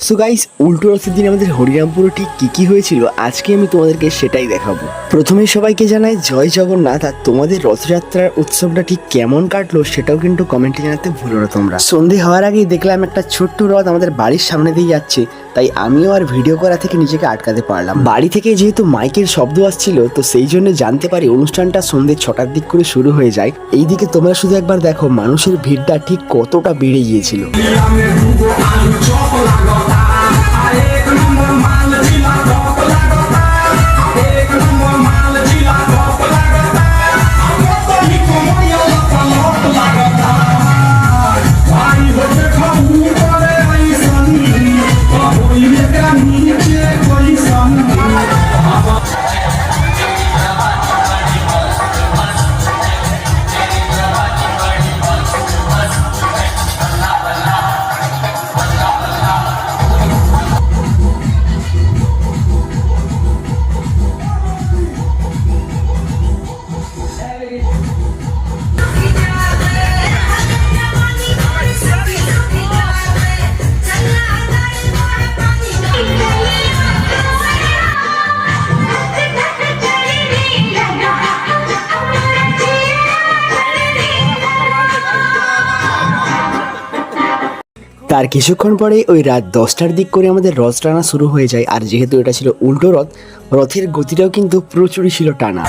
So guys, উল্টো রথের দিন আমাদের হরিরামপুরে ঠিক কী হয়েছিল আজকে আমি তোমাদেরকে সেটাই দেখাবো। প্রথমে সবাইকে জানাই জয় জগন্নাথ। আর তোমাদের রথযাত্রার উৎসবটা ঠিক কেমন কাটলো সেটাও কিন্তু কমেন্টে জানাতে ভুলো না তোমরা। সন্ধে হওয়ার আগেই দেখলাম একটা ছোট্ট রথ আমাদের বাড়ির সামনে দিয়ে যাচ্ছে, তাই আমিও আর ভিডিও করা থেকে নিজেকে আটকাতে পারলাম। বাড়ি থেকে যেহেতু মাইকের শব্দ আসছিল, তো সেই জন্য জানতে পারি অনুষ্ঠানটা সন্ধ্যে 6টার দিক করে শুরু হয়ে যায়। এইদিকে তোমরা শুধু একবার দেখো মানুষের ভিড়টা ঠিক কতটা বেড়ে গিয়েছিল। তার কিছুক্ষণ পরে ওই রাত 10টার দিক করে আমাদের রথ টানা শুরু হয়ে যায়। আর যেহেতু এটা ছিল উল্টো রথ, রথের গতিটাও কিন্তু প্রচুরই ছিল টানা।